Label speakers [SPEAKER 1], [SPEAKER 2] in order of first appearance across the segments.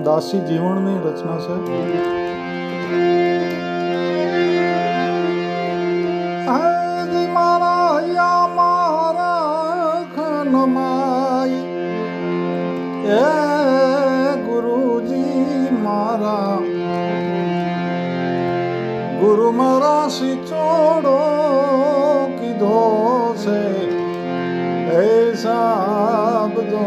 [SPEAKER 1] દાસી જીવણની રચના છે. મારા મારા ખનમાઈ એ ગુરુજી મારા ગુરુ મારા સિચોડો કીધો છે એ સાબદો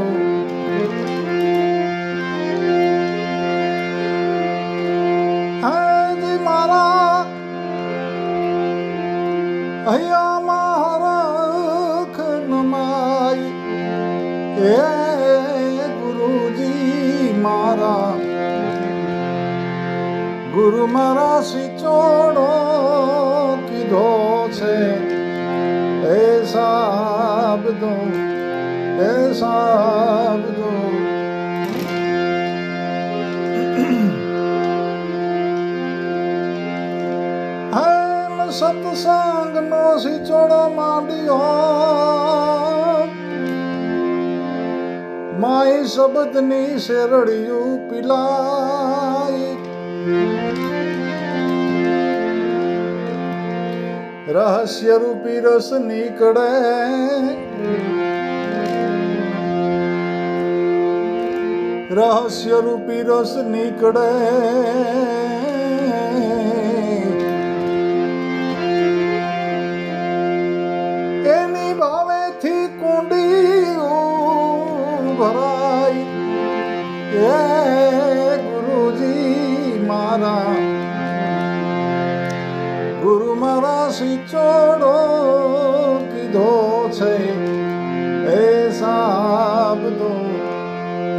[SPEAKER 1] અહીંયા મારા ખનમાઈ એ ગુરુજી મારા ગુરુ મારા સિચોડો કીધો છે એ સાબદો એ સાબદો સત્સંગ નો સિચોડો માંડ્યો માય શબ્દ ની શેરડિયું પિલાઈ રહસ્ય રૂપી રસ નીકળે રહસ્ય રૂપી રસ નીકળે એની ભાવેથી કુંડી ભરાય એ ગુરુજી મારા ગુરુ મારા સિચોડો કીધો છે એ સાબદો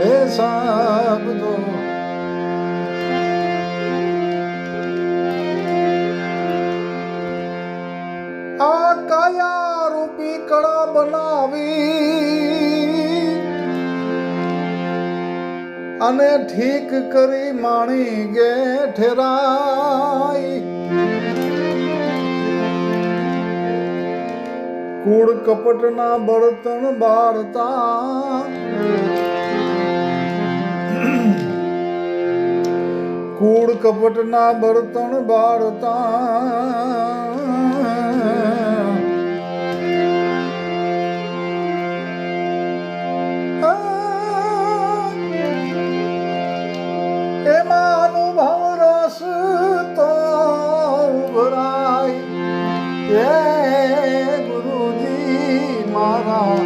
[SPEAKER 1] એ સાબદો આ કાયા રૂપી કળા બનાવી અને ઠીક કરી માણી ગે ઠેરાઈ કૂડ કપટના બળતણ બાળતા કૂડ કપટના બળતણ બાળતા એમાં અનુભવ રસ તો ભરાય એ ગુરુજી મારા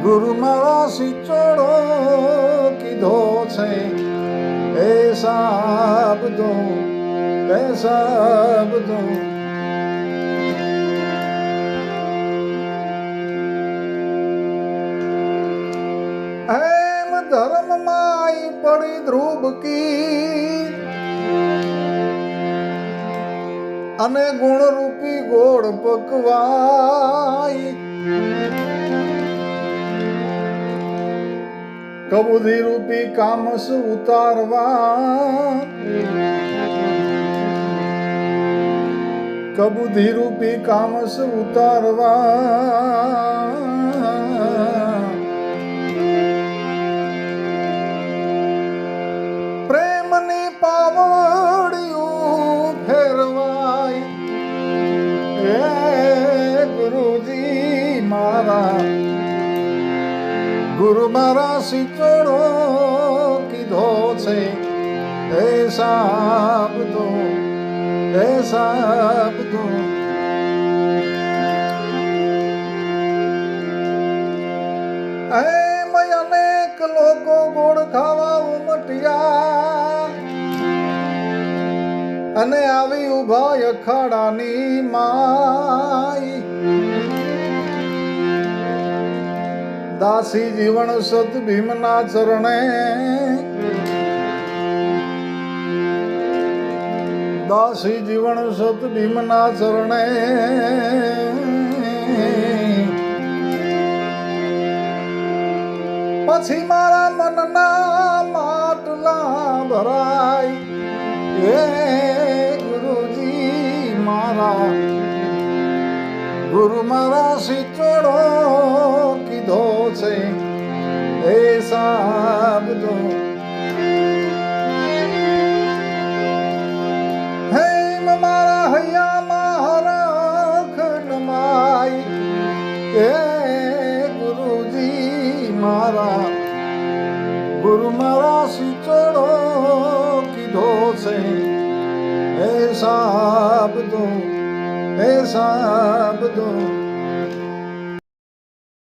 [SPEAKER 1] ગુરુ મારા સિચોડો કીધો છે એ સાબદો એ સાબદો એમ ધર્મ માય પડી ધ્રુબકી અને ગુણ રૂપી ગોળ પકવાય કબૂધી રૂપી કામસ ઉતારવા કબૂધી રૂપી કામસ ઉતારવા પ્રેમની પાવડિયું ફેરવાય એ ગુરુજી મારા ગુરુ મારા સિચોડો કીધો છે એ સાબદો એ સાબદો એમ અનેક લોકો ગોળ ખાવા ઉમટ્યા અને આવી ઉભા અખાડાની માઈ દાસી જીવન સત ભીમના ચરણે દાસી જીવન સત ભીમના ચરણે પછી મારા મનના માટલા ભરાય એ ગુરુજી મારા ગુરુ મારા સિચોડો કીધો છે એ સાબદો મારા ગુરુ મારા સિચોડો કીધો છે હે સાબ દો